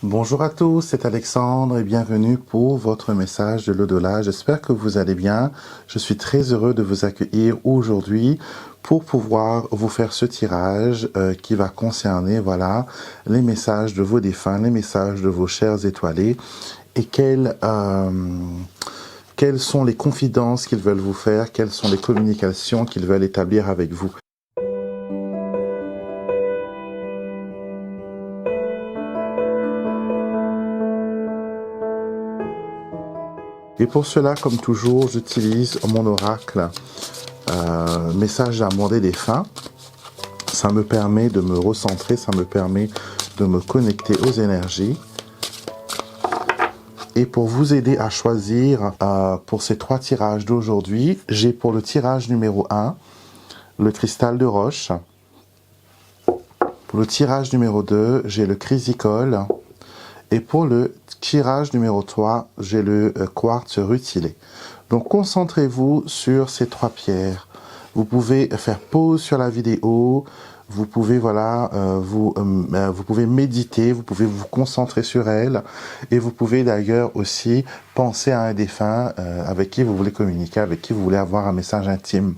Bonjour à tous, c'est Alexandre et bienvenue pour votre message de l'au-delà. J'espère que vous allez bien. Je suis très heureux de vous accueillir aujourd'hui pour pouvoir vous faire ce tirage qui va concerner les messages de vos défunts, les messages de vos chers étoilés et quelles sont les confidences qu'ils veulent vous faire, quelles sont les communications qu'ils veulent établir avec vous. Et pour cela, comme toujours, j'utilise mon oracle message d'amour des défunts. Ça me permet de me recentrer, ça me permet de me connecter aux énergies. Et pour vous aider à choisir pour ces 3 tirages d'aujourd'hui, j'ai pour le tirage numéro 1, le cristal de roche. Pour le tirage numéro 2, j'ai le chrysicole. Et pour le tirage numéro 3, j'ai le quartz rutilé. Donc concentrez-vous sur ces 3 pierres. Vous pouvez faire pause sur la vidéo, vous pouvez vous pouvez méditer, vous pouvez vous concentrer sur elles et vous pouvez d'ailleurs aussi penser à un défunt avec qui vous voulez communiquer, avec qui vous voulez avoir un message intime.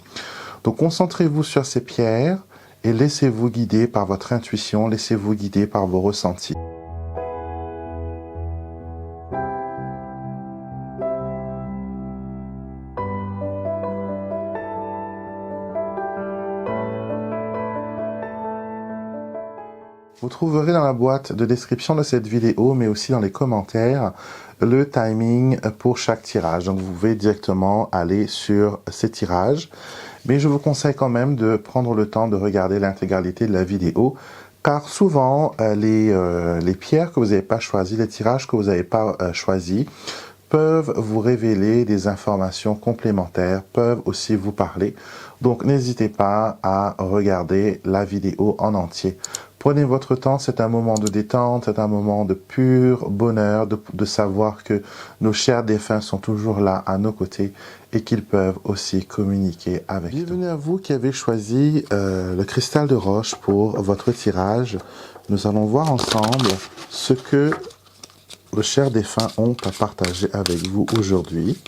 Donc concentrez-vous sur ces pierres et laissez-vous guider par votre intuition, laissez-vous guider par vos ressentis. Vous trouverez dans la boîte de description de cette vidéo, mais aussi dans les commentaires, le timing pour chaque tirage. Donc vous pouvez directement aller sur ces tirages. Mais je vous conseille quand même de prendre le temps de regarder l'intégralité de la vidéo, car souvent les pierres que vous n'avez pas choisies, les tirages que vous n'avez pas choisis, peuvent vous révéler des informations complémentaires, peuvent aussi vous parler. Donc n'hésitez pas à regarder la vidéo en entier. Prenez votre temps, c'est un moment de détente, c'est un moment de pur bonheur, de savoir que nos chers défunts sont toujours là à nos côtés et qu'ils peuvent aussi communiquer avec nous. Bienvenue à vous qui avez choisi le cristal de roche pour votre tirage. Nous allons voir ensemble ce que vos chers défunts ont à partager avec vous aujourd'hui.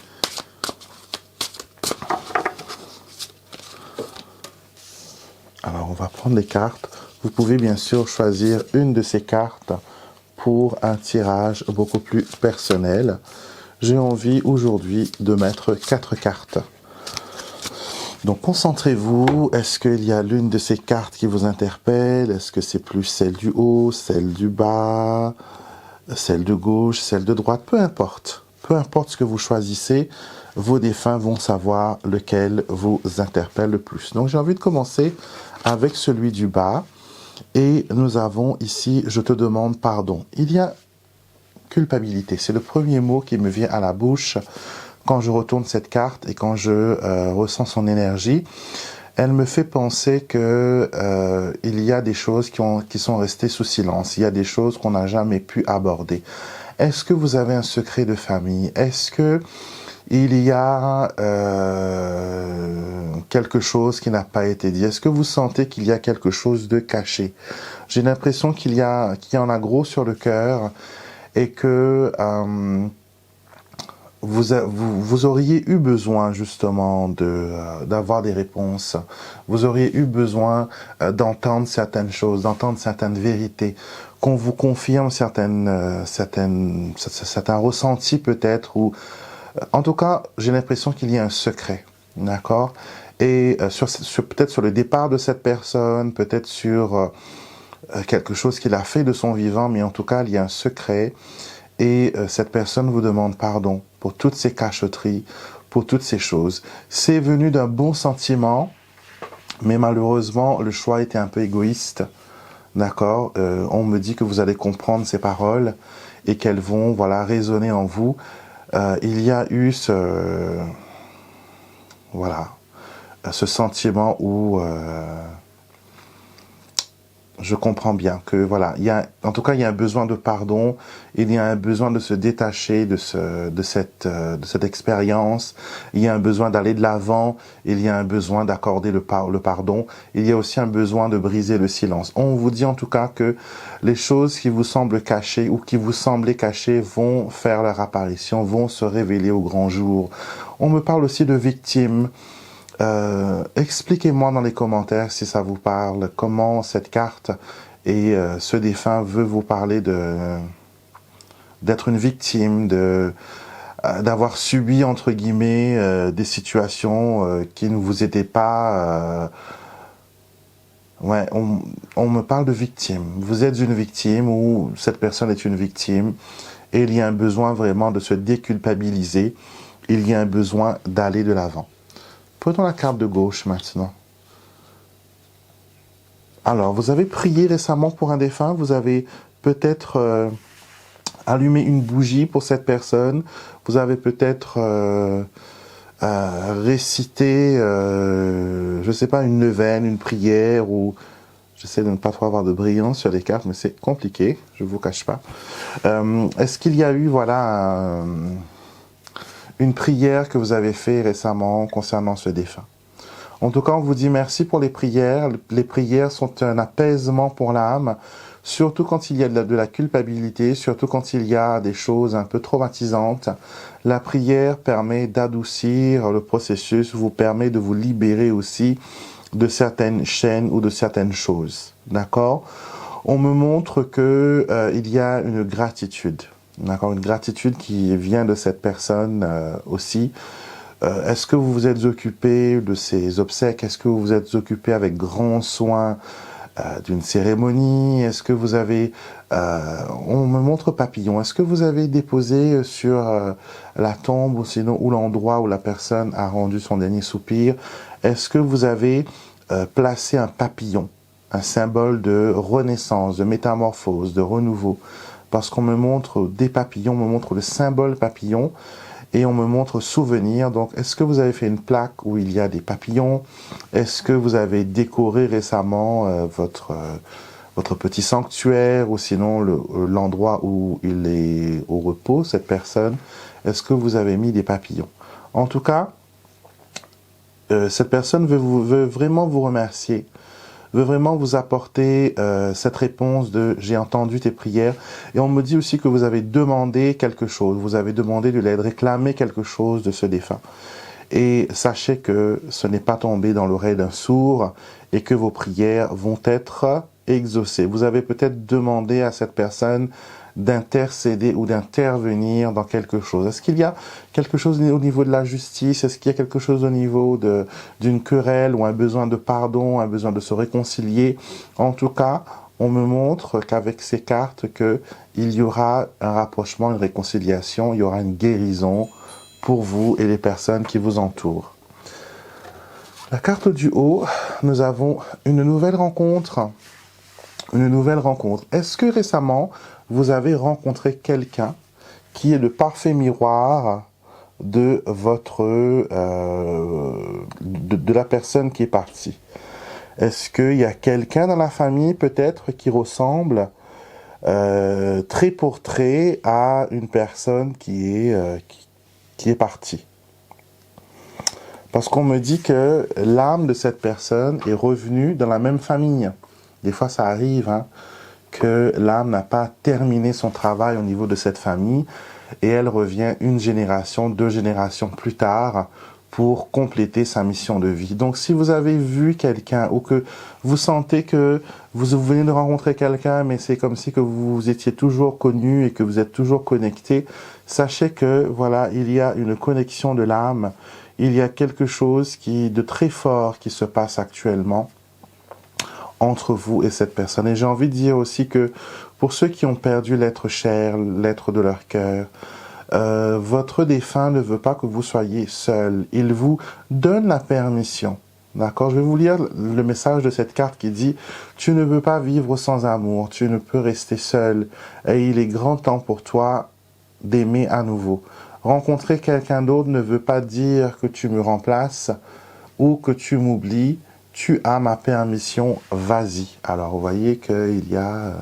Alors on va prendre les cartes. Vous pouvez bien sûr choisir une de ces cartes pour un tirage beaucoup plus personnel. J'ai envie aujourd'hui de mettre 4 cartes. Donc concentrez-vous, est-ce qu'il y a l'une de ces cartes qui vous interpelle? Est-ce que c'est plus celle du haut, celle du bas, celle de gauche, celle de droite? Peu importe ce que vous choisissez, vos défunts vont savoir lequel vous interpelle le plus. Donc j'ai envie de commencer avec celui du bas. Et nous avons ici, je te demande pardon. Il y a culpabilité. C'est le premier mot qui me vient à la bouche quand je retourne cette carte et quand je ressens son énergie. Elle me fait penser que il y a des choses qui sont restées sous silence. Il y a des choses qu'on n'a jamais pu aborder. Est-ce que vous avez un secret de famille? Est-ce que il y a quelque chose qui n'a pas été dit? Est-ce que vous sentez qu'il y a quelque chose de caché? J'ai l'impression qu'il y en a gros sur le cœur et que vous auriez eu besoin justement d'avoir des réponses. Vous auriez eu besoin d'entendre certaines choses, d'entendre certaines vérités, qu'on vous confirme certains ressentis peut-être, ou en tout cas, j'ai l'impression qu'il y a un secret, d'accord? Et peut-être sur le départ de cette personne, peut-être sur quelque chose qu'il a fait de son vivant, mais en tout cas, il y a un secret. Et cette personne vous demande pardon pour toutes ces cachotteries, pour toutes ces choses. C'est venu d'un bon sentiment, mais malheureusement, le choix était un peu égoïste, d'accord? On me dit que vous allez comprendre ces paroles et qu'elles vont, résonner en vous. Il y a eu ce sentiment où je comprends bien que voilà, en tout cas, il y a un besoin de pardon, il y a un besoin de se détacher de cette expérience, il y a un besoin d'aller de l'avant, il y a un besoin d'accorder le pardon, il y a aussi un besoin de briser le silence. On vous dit en tout cas que les choses qui vous semblent cachées ou qui vous semblaient cachées vont faire leur apparition, vont se révéler au grand jour. On me parle aussi de victimes. Expliquez-moi dans les commentaires si ça vous parle, comment cette carte et ce défunt veut vous parler d'être une victime, d'avoir subi entre guillemets des situations qui ne vous étaient pas. Ouais, on me parle de victime. Vous êtes une victime ou cette personne est une victime et il y a un besoin vraiment de se déculpabiliser. Il y a un besoin d'aller de l'avant. Prenons la carte de gauche maintenant. Alors, vous avez prié récemment pour un défunt, vous avez peut-être allumé une bougie pour cette personne, vous avez peut-être récité, je ne sais pas, une neuvaine, une prière, ou j'essaie de ne pas trop avoir de brillance sur les cartes, mais c'est compliqué, je ne vous cache pas. Est-ce qu'il y a eu, voilà, une prière que vous avez fait récemment concernant ce défunt? En tout cas, on vous dit merci pour les prières. Les prières sont un apaisement pour l'âme, surtout quand il y a de la culpabilité, surtout quand il y a des choses un peu traumatisantes. La prière permet d'adoucir le processus, vous permet de vous libérer aussi de certaines chaînes ou de certaines choses. D'accord? On me montre que il y a une gratitude. D'accord? Une gratitude qui vient de cette personne aussi. Est-ce que vous vous êtes occupé de ces obsèques? Est-ce que vous vous êtes occupé avec grand soin d'une cérémonie? Est-ce que vous avez... on me montre papillon. Est-ce que vous avez déposé sur la tombe ou sinon ou l'endroit où la personne a rendu son dernier soupir? Est-ce que vous avez placé un papillon, un symbole de renaissance, de métamorphose, de renouveau? Parce qu'on me montre des papillons, on me montre le symbole papillon, et on me montre souvenir. Donc, est-ce que vous avez fait une plaque où il y a des papillons? Est-ce que vous avez décoré récemment votre petit sanctuaire ou sinon l'endroit où il est au repos, cette personne? Est-ce que vous avez mis des papillons? En tout cas, cette personne veut vraiment vous remercier, veut vraiment vous apporter cette réponse de « j'ai entendu tes prières ». Et on me dit aussi que vous avez demandé quelque chose, vous avez demandé de l'aide, réclamé quelque chose de ce défunt. Et sachez que ce n'est pas tombé dans l'oreille d'un sourd et que vos prières vont être exaucées. Vous avez peut-être demandé à cette personne d'intercéder ou d'intervenir dans quelque chose. Est-ce qu'il y a quelque chose au niveau de la justice? Est-ce qu'il y a quelque chose au niveau d'une querelle ou un besoin de pardon, un besoin de se réconcilier? En tout cas, on me montre qu'avec ces cartes, il y aura un rapprochement, une réconciliation, il y aura une guérison pour vous et les personnes qui vous entourent. La carte du haut, nous avons une nouvelle rencontre. Une nouvelle rencontre. Est-ce que récemment, vous avez rencontré quelqu'un qui est le parfait miroir de de la personne qui est partie? Est-ce qu'il y a quelqu'un dans la famille peut-être qui ressemble trait pour trait à une personne qui est partie? Parce qu'on me dit que l'âme de cette personne est revenue dans la même famille. Des fois, ça arrive que l'âme n'a pas terminé son travail au niveau de cette famille et elle revient une génération, 2 générations plus tard pour compléter sa mission de vie. Donc, si vous avez vu quelqu'un ou que vous sentez que vous venez de rencontrer quelqu'un, mais c'est comme si que vous étiez toujours connu et que vous êtes toujours connecté, sachez que, voilà, il y a une connexion de l'âme, il y a quelque chose de très fort qui se passe actuellement entre vous et cette personne. Et j'ai envie de dire aussi que pour ceux qui ont perdu l'être cher, l'être de leur cœur, votre défunt ne veut pas que vous soyez seul. Il vous donne la permission. D'accord? Je vais vous lire le message de cette carte qui dit « Tu ne veux pas vivre sans amour, tu ne peux rester seul, et il est grand temps pour toi d'aimer à nouveau. Rencontrer quelqu'un d'autre ne veut pas dire que tu me remplaces ou que tu m'oublies, tu as ma permission, vas-y. Alors, vous voyez qu'il y a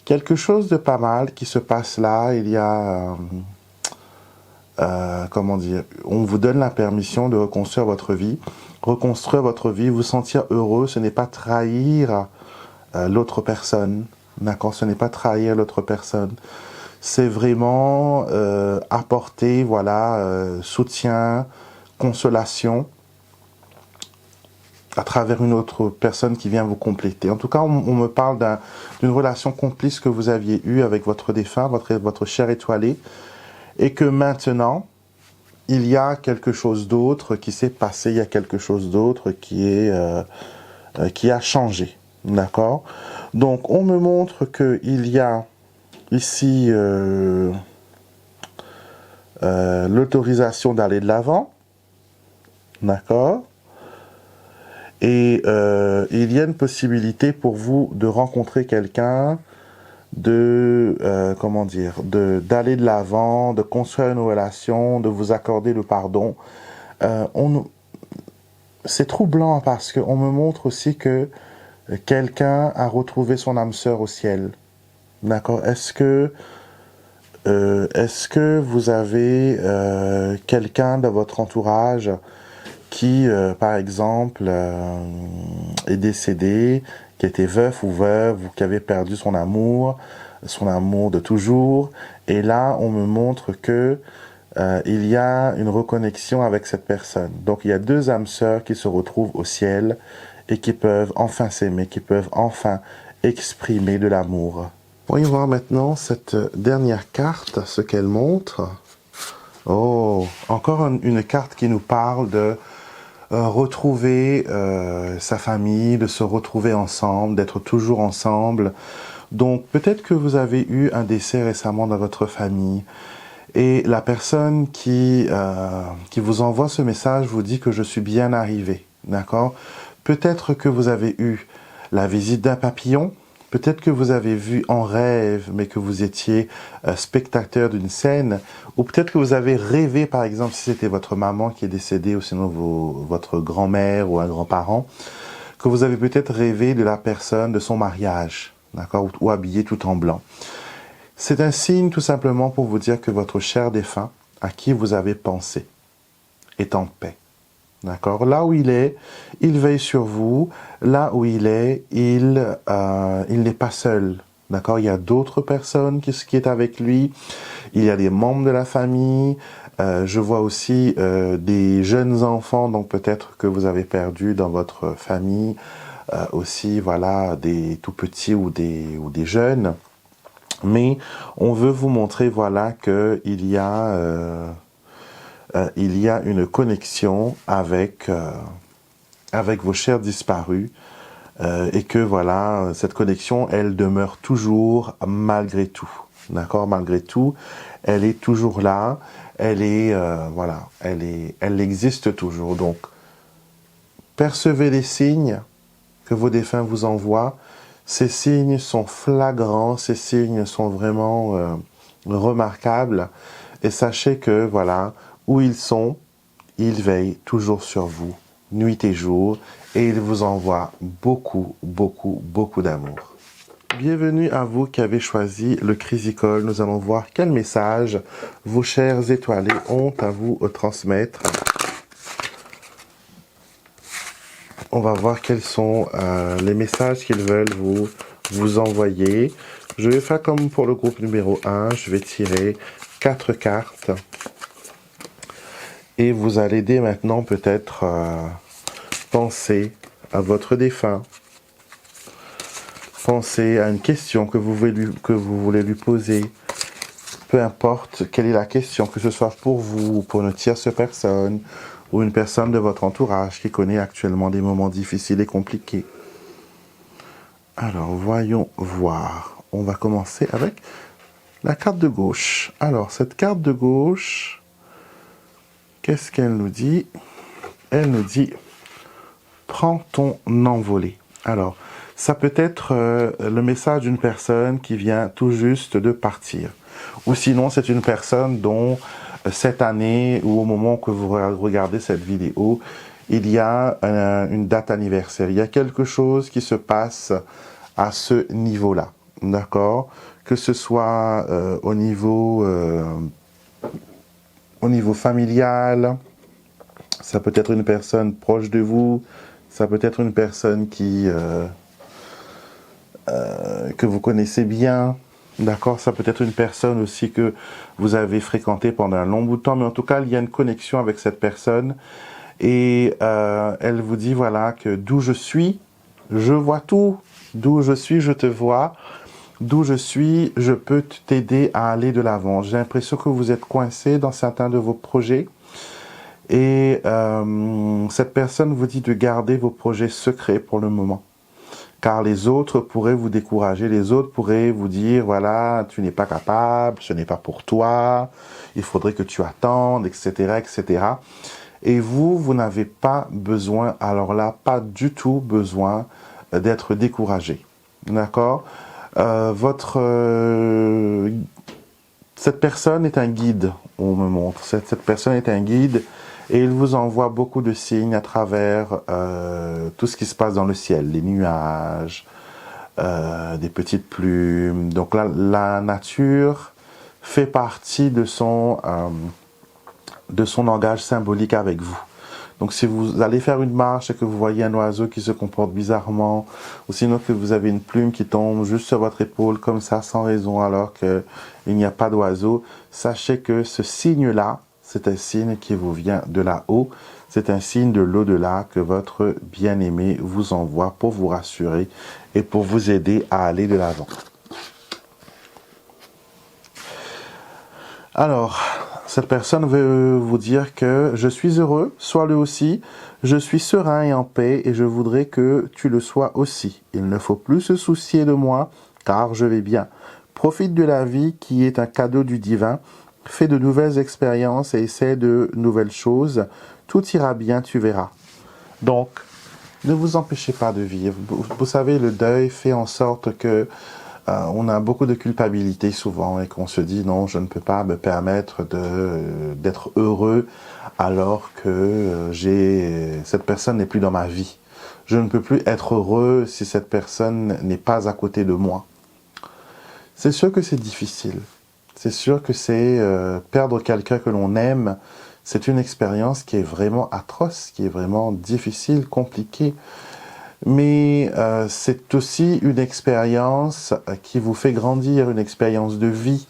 quelque chose de pas mal qui se passe là. Il y a, comment dire, on vous donne la permission de reconstruire votre vie. Reconstruire votre vie, vous sentir heureux, ce n'est pas trahir l'autre personne. D'accord, ce n'est pas trahir l'autre personne. C'est vraiment apporter, voilà, soutien, consolation à travers une autre personne qui vient vous compléter. En tout cas, on me parle d'une relation complice que vous aviez eue avec votre défunt, votre chair étoilée, et que maintenant, il y a quelque chose d'autre qui s'est passé, il y a quelque chose d'autre qui a changé. D'accord? Donc, on me montre qu'il y a ici l'autorisation d'aller de l'avant. D'accord? Et il y a une possibilité pour vous de rencontrer quelqu'un, comment dire, d'aller de l'avant, de construire une relation, de vous accorder le pardon. C'est troublant parce qu'on me montre aussi que quelqu'un a retrouvé son âme sœur au ciel. D'accord? Est-ce que vous avez quelqu'un de votre entourage qui, par exemple, est décédé, qui était veuf ou veuve, ou qui avait perdu son amour de toujours. Et là, on me montre que il y a une reconnexion avec cette personne. Donc, il y a deux âmes sœurs qui se retrouvent au ciel et qui peuvent enfin s'aimer, qui peuvent enfin exprimer de l'amour. Voyons voir maintenant cette dernière carte, ce qu'elle montre. Oh, encore une carte qui nous parle de retrouver sa famille, de se retrouver ensemble, d'être toujours ensemble. Donc peut-être que vous avez eu un décès récemment dans votre famille et la personne qui vous envoie ce message vous dit que je suis bien arrivé, d'accord? Peut-être que vous avez eu la visite d'un papillon. Peut-être que vous avez vu en rêve, mais que vous étiez spectateur d'une scène, ou peut-être que vous avez rêvé, par exemple, si c'était votre maman qui est décédée, ou sinon votre grand-mère ou un grand-parent, que vous avez peut-être rêvé de la personne, de son mariage, d'accord, ou habillé tout en blanc. C'est un signe tout simplement pour vous dire que votre cher défunt, à qui vous avez pensé, est en paix. D'accord? Là où il est, il veille sur vous. Là où il est, il n'est pas seul. D'accord? Il y a d'autres personnes qui est avec lui. Il y a des membres de la famille. Je vois aussi des jeunes enfants, donc peut-être que vous avez perdu dans votre famille. Aussi, voilà, des tout petits ou des jeunes. Mais on veut vous montrer, voilà, qu'il y a... il y a une connexion avec vos chers disparus et que voilà, cette connexion, elle demeure toujours malgré tout. D'accord? Malgré tout, elle est toujours là, elle est, voilà, elle existe toujours. Donc, percevez les signes que vos défunts vous envoient. Ces signes sont flagrants, ces signes sont vraiment remarquables. Et sachez que, voilà, où ils sont, ils veillent toujours sur vous, nuit et jour, et ils vous envoient beaucoup, beaucoup, beaucoup d'amour. Bienvenue à vous qui avez choisi le Chrysicole. Nous allons voir quel message vos chers étoilés ont à vous transmettre. On va voir quels sont les messages qu'ils veulent vous envoyer. Je vais faire comme pour le groupe numéro 1. Je vais tirer 4 cartes. Et vous allez dès maintenant peut-être penser à votre défunt. Pensez à une question que vous voulez lui poser. Peu importe quelle est la question, que ce soit pour vous, ou pour une tierce personne, ou une personne de votre entourage qui connaît actuellement des moments difficiles et compliqués. Alors, voyons voir. On va commencer avec la carte de gauche. Alors, cette carte de gauche, qu'est-ce qu'elle nous dit? Elle nous dit « Prends ton envolée ». Alors, ça peut être le message d'une personne qui vient tout juste de partir. Ou sinon, c'est une personne dont cette année ou au moment que vous regardez cette vidéo, il y a une date anniversaire. Il y a quelque chose qui se passe à ce niveau-là, d'accord? Que ce soit au niveau familial, ça peut être une personne proche de vous, ça peut être une personne que vous connaissez bien, d'accord? Ça peut être une personne aussi que vous avez fréquentée pendant un long bout de temps, mais en tout cas, il y a une connexion avec cette personne et elle vous dit, voilà, que d'où je suis, je vois tout. D'où je suis, je te vois. D'où je suis, je peux t'aider à aller de l'avant. J'ai l'impression que vous êtes coincé dans certains de vos projets. Et cette personne vous dit de garder vos projets secrets pour le moment. Car les autres pourraient vous décourager, les autres pourraient vous dire, voilà, tu n'es pas capable, ce n'est pas pour toi, il faudrait que tu attendes, etc., etc. Et vous n'avez pas besoin, alors là, pas du tout besoin d'être découragé. D'accord? Cette personne est un guide, on me montre. Cette personne est un guide et il vous envoie beaucoup de signes à travers tout ce qui se passe dans le ciel, les nuages, des petites plumes. Donc là, la nature fait partie de son langage symbolique avec vous. Donc si vous allez faire une marche et que vous voyez un oiseau qui se comporte bizarrement, ou sinon que vous avez une plume qui tombe juste sur votre épaule comme ça sans raison alors qu'il n'y a pas d'oiseau, sachez que ce signe-là, c'est un signe qui vous vient de là-haut, c'est un signe de l'au-delà que votre bien-aimé vous envoie pour vous rassurer et pour vous aider à aller de l'avant. Alors, cette personne veut vous dire que je suis heureux, sois-le aussi, je suis serein et en paix et je voudrais que tu le sois aussi. Il ne faut plus se soucier de moi car je vais bien. Profite de la vie qui est un cadeau du divin, fais de nouvelles expériences et essaie de nouvelles choses. Tout ira bien, tu verras. Donc, ne vous empêchez pas de vivre. Vous savez, le deuil fait en sorte que on a beaucoup de culpabilité souvent et qu'on se dit non, je ne peux pas me permettre d'être heureux alors que cette personne n'est plus dans ma vie. Je ne peux plus être heureux si cette personne n'est pas à côté de moi. C'est sûr que c'est difficile. C'est sûr que c'est perdre quelqu'un que l'on aime. C'est une expérience qui est vraiment atroce, qui est vraiment difficile, compliquée. Mais c'est aussi une expérience qui vous fait grandir, une expérience de vie,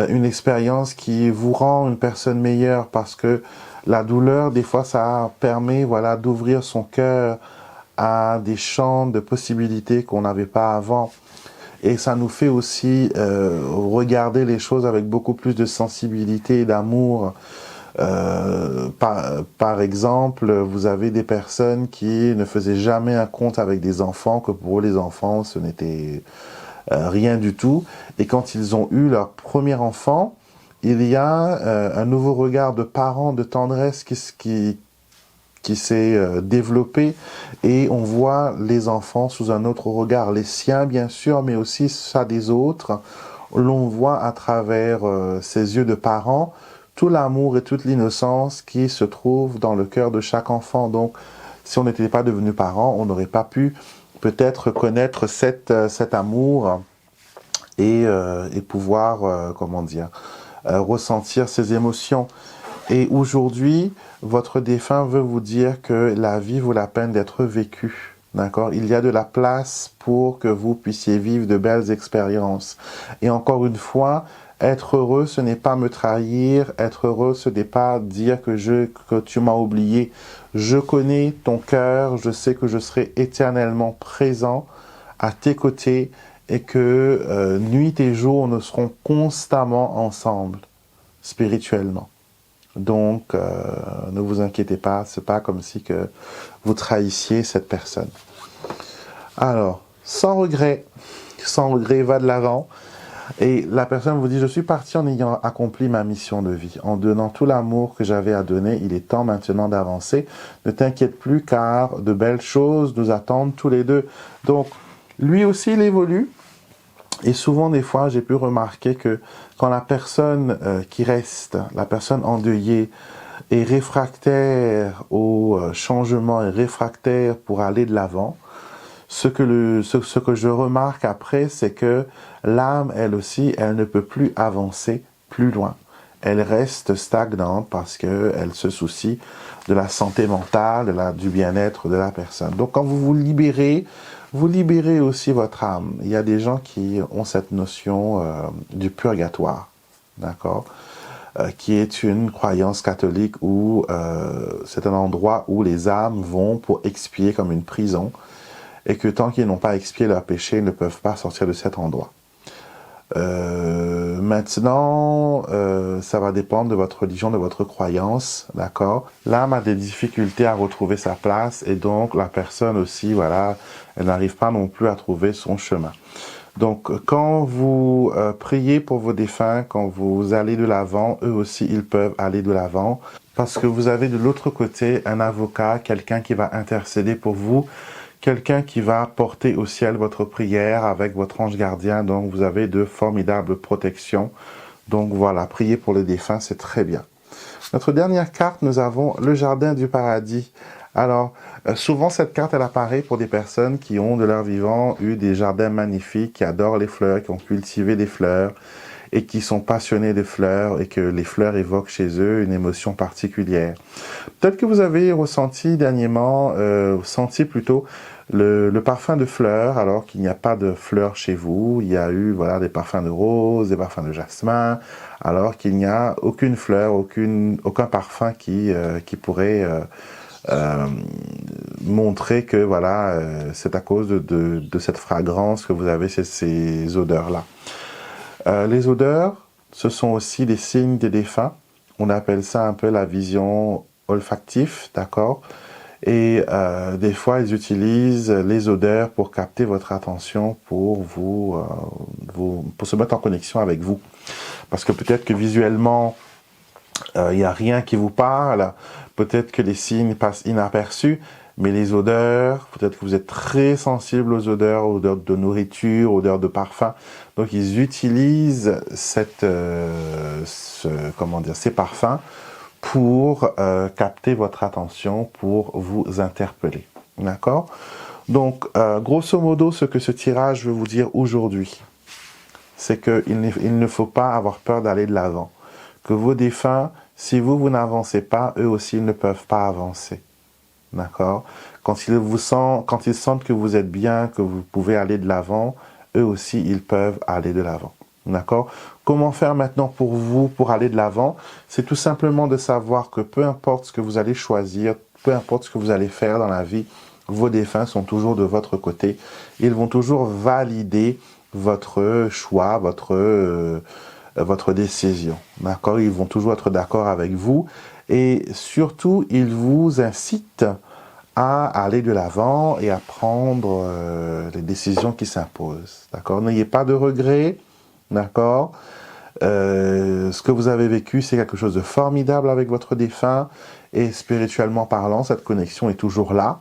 une expérience qui vous rend une personne meilleure parce que la douleur, des fois, ça permet voilà, d'ouvrir son cœur à des champs de possibilités qu'on n'avait pas avant. Et ça nous fait aussi regarder les choses avec beaucoup plus de sensibilité et d'amour. Par exemple, vous avez des personnes qui ne faisaient jamais un compte avec des enfants, que pour eux les enfants ce n'était rien du tout. Et quand ils ont eu leur premier enfant, il y a un nouveau regard de parents, de tendresse qui s'est développé et on voit les enfants sous un autre regard, les siens bien sûr, mais aussi ça des autres. L'on voit à travers ces yeux de parents tout l'amour et toute l'innocence qui se trouve dans le cœur de chaque enfant. Donc, si on n'était pas devenu parents, on n'aurait pas pu peut-être connaître cet amour et pouvoir, ressentir ces émotions. Et aujourd'hui, votre défunt veut vous dire que la vie vaut la peine d'être vécue. D'accord? Il y a de la place pour que vous puissiez vivre de belles expériences. Et encore une fois, être heureux, ce n'est pas me trahir. Être heureux, ce n'est pas dire que tu m'as oublié. Je connais ton cœur. Je sais que je serai éternellement présent à tes côtés et que nuit et jour, nous serons constamment ensemble, spirituellement. Donc, ne vous inquiétez pas, c'est pas comme si que vous trahissiez cette personne. Alors, sans regret, va de l'avant. Et la personne vous dit, je suis parti en ayant accompli ma mission de vie, en donnant tout l'amour que j'avais à donner. Il est temps maintenant d'avancer. Ne t'inquiète plus car de belles choses nous attendent tous les deux. Donc, lui aussi, il évolue. Et souvent, des fois, j'ai pu remarquer que quand la personne qui reste, la personne endeuillée, est réfractaire au changement, est réfractaire pour aller de l'avant, ce que je remarque après, c'est que l'âme, elle aussi, elle ne peut plus avancer plus loin. Elle reste stagnante parce qu'elle se soucie de la santé mentale, du bien-être de la personne. Donc quand vous vous libérez aussi votre âme. Il y a des gens qui ont cette notion du purgatoire, d'accord, qui est une croyance catholique où c'est un endroit où les âmes vont pour expier comme une prison, et que tant qu'ils n'ont pas expié leurs péchés, ils ne peuvent pas sortir de cet endroit. Maintenant, ça va dépendre de votre religion, de votre croyance, d'accord? L'âme a des difficultés à retrouver sa place, et donc la personne aussi, voilà, elle n'arrive pas non plus à trouver son chemin. Donc, quand vous priez pour vos défunts, quand vous allez de l'avant, eux aussi, ils peuvent aller de l'avant, parce que vous avez de l'autre côté un avocat, quelqu'un qui va intercéder pour vous, quelqu'un qui va porter au ciel votre prière avec votre ange gardien. Donc, vous avez de formidables protections. Donc, voilà, prier pour les défunts, c'est très bien. Notre dernière carte, nous avons le jardin du paradis. Alors, souvent, cette carte, elle apparaît pour des personnes qui ont, de leur vivant, eu des jardins magnifiques, qui adorent les fleurs, qui ont cultivé des fleurs, et qui sont passionnés des fleurs, et que les fleurs évoquent chez eux une émotion particulière. Peut-être que vous avez ressenti dernièrement, le parfum de fleurs, alors qu'il n'y a pas de fleurs chez vous. Il y a eu, voilà, des parfums de rose, des parfums de jasmin, alors qu'il n'y a aucune fleur, aucun parfum qui pourrait montrer que, voilà, c'est à cause de cette fragrance que vous avez ces odeurs-là. Les odeurs, ce sont aussi des signes des défunts. On appelle ça un peu la vision olfactive, d'accord? Et des fois, ils utilisent les odeurs pour capter votre attention, pour pour se mettre en connexion avec vous. Parce que peut-être que visuellement, il n'y a rien qui vous parle, peut-être que les signes passent inaperçus, mais les odeurs, peut-être que vous êtes très sensible aux odeurs de nourriture, odeurs de parfum. Donc ils utilisent ces parfums pour capter votre attention, pour vous interpeller. D'accord? Donc, grosso modo, ce que ce tirage veut vous dire aujourd'hui, c'est qu'il ne faut pas avoir peur d'aller de l'avant. Que vos défunts, si vous n'avancez pas, eux aussi, ils ne peuvent pas avancer. D'accord? Quand ils sentent que vous êtes bien, que vous pouvez aller de l'avant, eux aussi, ils peuvent aller de l'avant. D'accord? Comment faire maintenant pour vous, pour aller de l'avant? C'est tout simplement de savoir que peu importe ce que vous allez choisir, peu importe ce que vous allez faire dans la vie, vos défunts sont toujours de votre côté. Ils vont toujours valider votre choix, votre décision. D'accord? Ils vont toujours être d'accord avec vous. Et surtout, ils vous incitent à aller de l'avant et à prendre les décisions qui s'imposent. D'accord? N'ayez pas de regrets. D'accord? Ce que vous avez vécu, c'est quelque chose de formidable avec votre défunt. Et spirituellement parlant, cette connexion est toujours là.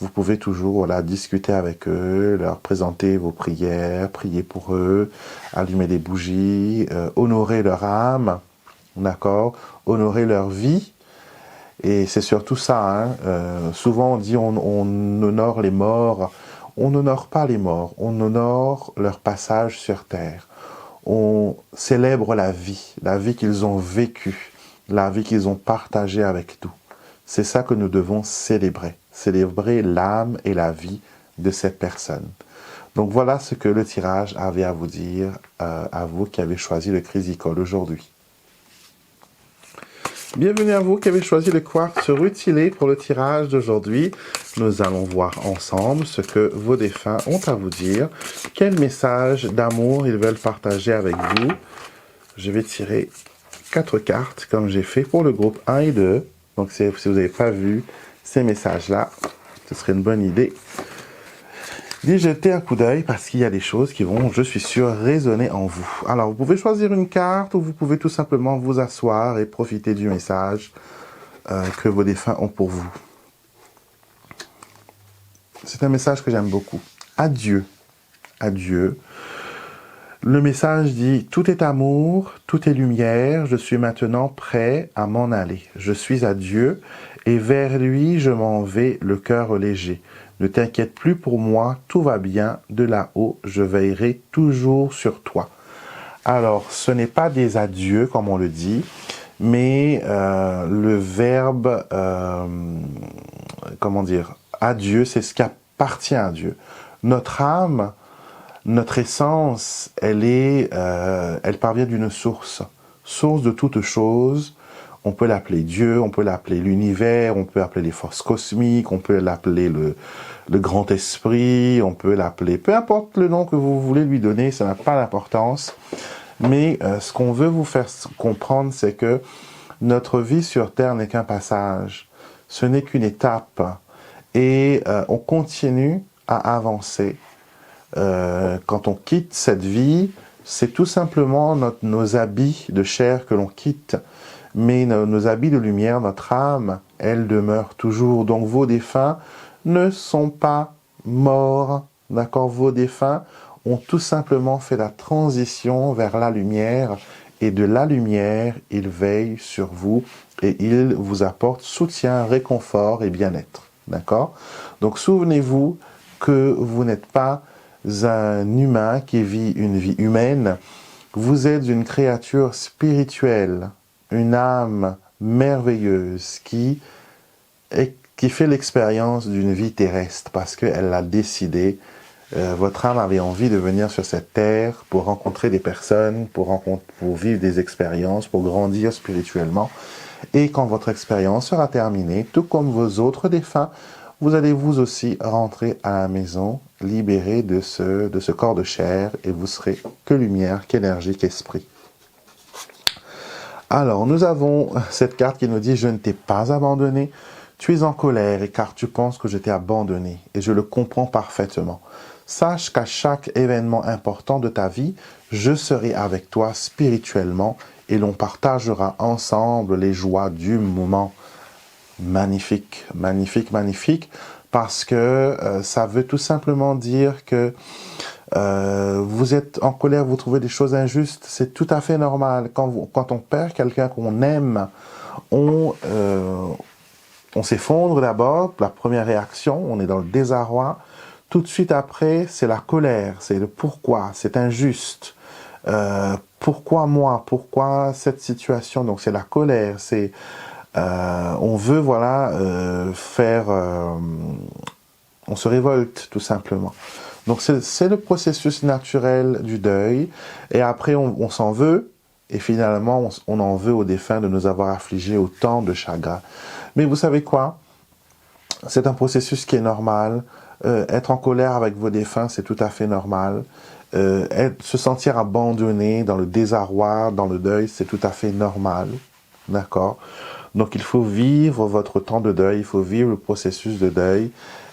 Vous pouvez toujours, voilà, discuter avec eux, leur présenter vos prières, prier pour eux, allumer des bougies, honorer leur âme, d'accord, honorer leur vie. Et c'est surtout ça, hein. Souvent on dit on honore les morts. On n'honore pas les morts, on honore leur passage sur terre. On célèbre la vie qu'ils ont vécue, la vie qu'ils ont partagée avec nous. C'est ça que nous devons célébrer l'âme et la vie de cette personne. Donc voilà ce que le tirage avait à vous dire, à vous qui avez choisi le Chrysicole aujourd'hui. Bienvenue à vous qui avez choisi le quartz rutilé pour le tirage d'aujourd'hui. Nous allons voir ensemble ce que vos défunts ont à vous dire, quel message d'amour ils veulent partager avec vous. Je vais tirer 4 cartes comme j'ai fait pour le groupe 1 et 2. Donc si vous n'avez pas vu ces messages-là, ce serait une bonne idée d'y jeter un coup d'œil parce qu'il y a des choses qui vont, je suis sûr, résonner en vous. Alors, vous pouvez choisir une carte ou vous pouvez tout simplement vous asseoir et profiter du message que vos défunts ont pour vous. C'est un message que j'aime beaucoup. Adieu. Adieu. Le message dit « Tout est amour, tout est lumière, je suis maintenant prêt à m'en aller. Je suis à Dieu et vers lui je m'en vais le cœur léger. Ne t'inquiète plus pour moi, tout va bien, de là-haut je veillerai toujours sur toi. » Alors, ce n'est pas des adieux comme on le dit, mais le verbe, comment dire, adieu, c'est ce qui appartient à Dieu. Notre âme, notre essence, elle parvient d'une source de toutes choses. On peut l'appeler Dieu, on peut l'appeler l'univers, on peut l'appeler les forces cosmiques, on peut l'appeler le grand esprit, on peut l'appeler, peu importe le nom que vous voulez lui donner, ça n'a pas d'importance. Mais ce qu'on veut vous faire comprendre, c'est que notre vie sur Terre n'est qu'un passage, ce n'est qu'une étape, et on continue à avancer. Quand on quitte cette vie, c'est tout simplement nos habits de chair que l'on quitte, mais nos habits de lumière, notre âme, elle demeure toujours. Donc vos défunts ne sont pas morts, d'accord? Vos défunts ont tout simplement fait la transition vers la lumière, et de la lumière, ils veillent sur vous et ils vous apportent soutien, réconfort et bien-être, d'accord? Donc souvenez-vous que vous n'êtes pas un humain qui vit une vie humaine, vous êtes une créature spirituelle, une âme merveilleuse qui fait l'expérience d'une vie terrestre parce qu'elle l'a décidé. Votre âme avait envie de venir sur cette terre pour rencontrer des personnes, pour vivre des expériences, pour grandir spirituellement. Et quand votre expérience sera terminée, tout comme vos autres défunts, vous allez vous aussi rentrer à la maison, libéré de ce corps de chair, et vous serez que lumière, qu'énergie, qu'esprit. Alors, nous avons cette carte qui nous dit « Je ne t'ai pas abandonné, tu es en colère, car tu penses que je t'ai abandonné, et je le comprends parfaitement. Sache qu'à chaque événement important de ta vie, je serai avec toi spirituellement, et l'on partagera ensemble les joies du moment. » Magnifique, magnifique, magnifique, parce que ça veut tout simplement dire que vous êtes en colère, vous trouvez des choses injustes, c'est tout à fait normal. Quand on perd quelqu'un qu'on aime, on s'effondre d'abord, la première réaction, on est dans le désarroi. Tout de suite après, c'est la colère, c'est le pourquoi, c'est injuste. Pourquoi moi? Pourquoi cette situation? Donc c'est la colère, c'est... on veut, voilà, on se révolte, tout simplement. Donc, c'est le processus naturel du deuil. Et après, on s'en veut. Et finalement, on en veut aux défunts de nous avoir affligés autant de chagrin. Mais vous savez quoi? C'est un processus qui est normal. Être en colère avec vos défunts, c'est tout à fait normal. Se sentir abandonné dans le désarroi, dans le deuil, c'est tout à fait normal. D'accord? Donc, il faut vivre votre temps de deuil, il faut vivre le processus de deuil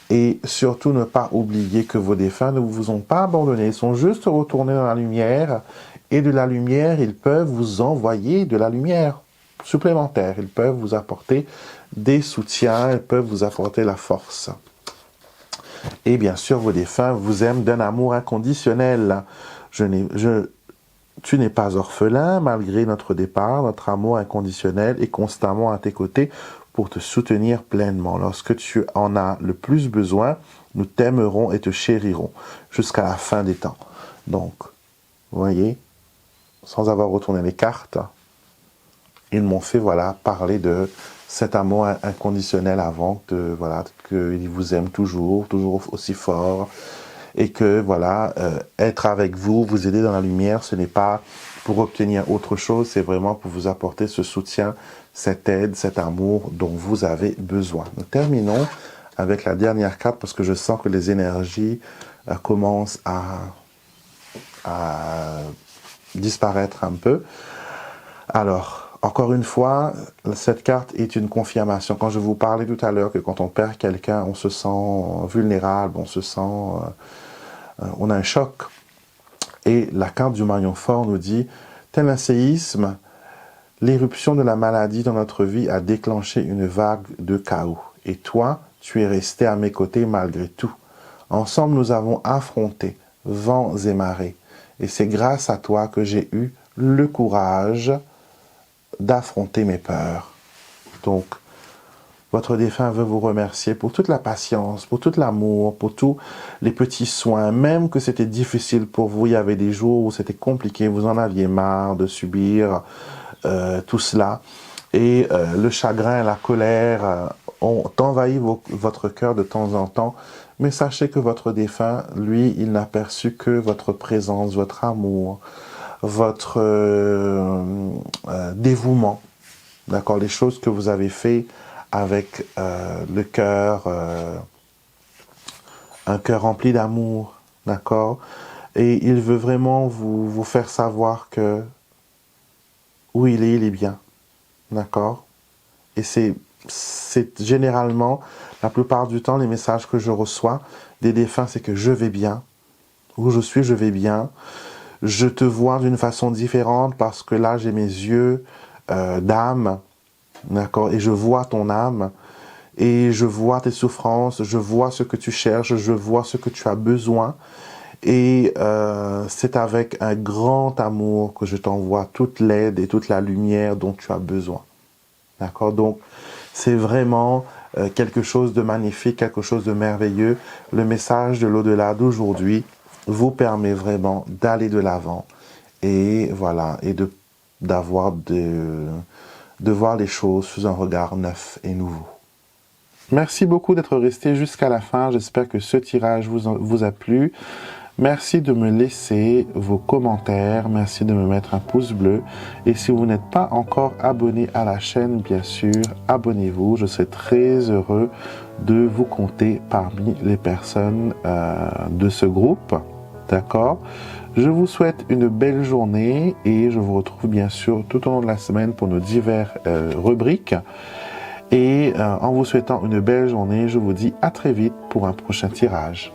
et surtout ne pas oublier que vos défunts ne vous ont pas abandonné, ils sont juste retournés dans la lumière et de la lumière, ils peuvent vous envoyer de la lumière supplémentaire, ils peuvent vous apporter des soutiens, ils peuvent vous apporter la force. Et bien sûr, vos défunts vous aiment d'un amour inconditionnel. Tu n'es pas orphelin, malgré notre départ, notre amour inconditionnel est constamment à tes côtés pour te soutenir pleinement. Lorsque tu en as le plus besoin, nous t'aimerons et te chérirons jusqu'à la fin des temps. Donc, vous voyez, sans avoir retourné les cartes, ils m'ont fait, voilà, parler de cet amour inconditionnel avant, voilà, qu'ils vous aiment toujours aussi fort. Et que, voilà, être avec vous, vous aider dans la lumière, ce n'est pas pour obtenir autre chose, c'est vraiment pour vous apporter ce soutien, cette aide, cet amour dont vous avez besoin. Nous terminons avec la dernière carte parce que je sens que les énergies commencent à disparaître un peu. Alors, encore une fois, cette carte est une confirmation. Quand je vous parlais tout à l'heure que quand on perd quelqu'un, on se sent vulnérable, on se sent... on a un choc. Et la carte du maillon fort nous dit, tel un séisme, l'éruption de la maladie dans notre vie a déclenché une vague de chaos. Et toi, tu es resté à mes côtés malgré tout. Ensemble, nous avons affronté vents et marées. Et c'est grâce à toi que j'ai eu le courage d'affronter mes peurs. Donc, votre défunt veut vous remercier pour toute la patience, pour tout l'amour, pour tous les petits soins, même que c'était difficile pour vous. Il y avait des jours où c'était compliqué, vous en aviez marre de subir tout cela. Et le chagrin, la colère ont envahi votre cœur de temps en temps. Mais sachez que votre défunt, lui, il n'a perçu que votre présence, votre amour, votre dévouement. D'accord, les choses que vous avez fait avec le cœur, un cœur rempli d'amour, d'accord? Et il veut vraiment vous faire savoir que où il est bien, d'accord? Et c'est généralement, la plupart du temps, les messages que je reçois des défunts, c'est que je vais bien, où je vais bien, je te vois d'une façon différente parce que là, j'ai mes yeux d'âme, d'accord? Et je vois ton âme. Et je vois tes souffrances, je vois ce que tu cherches, je vois ce que tu as besoin. Et c'est avec un grand amour que je t'envoie toute l'aide et toute la lumière dont tu as besoin. D'accord? Donc, c'est vraiment quelque chose de magnifique, quelque chose de merveilleux. Le message de l'au-delà d'aujourd'hui vous permet vraiment d'aller de l'avant. Et voilà, et de voir les choses sous un regard neuf et nouveau. Merci beaucoup d'être resté jusqu'à la fin. J'espère que ce tirage vous a plu. Merci de me laisser vos commentaires. Merci de me mettre un pouce bleu. Et si vous n'êtes pas encore abonné à la chaîne, bien sûr, abonnez-vous. Je serai très heureux de vous compter parmi les personnes de ce groupe. D'accord ? Je vous souhaite une belle journée et je vous retrouve bien sûr tout au long de la semaine pour nos diverses rubriques. Et en vous souhaitant une belle journée, je vous dis à très vite pour un prochain tirage.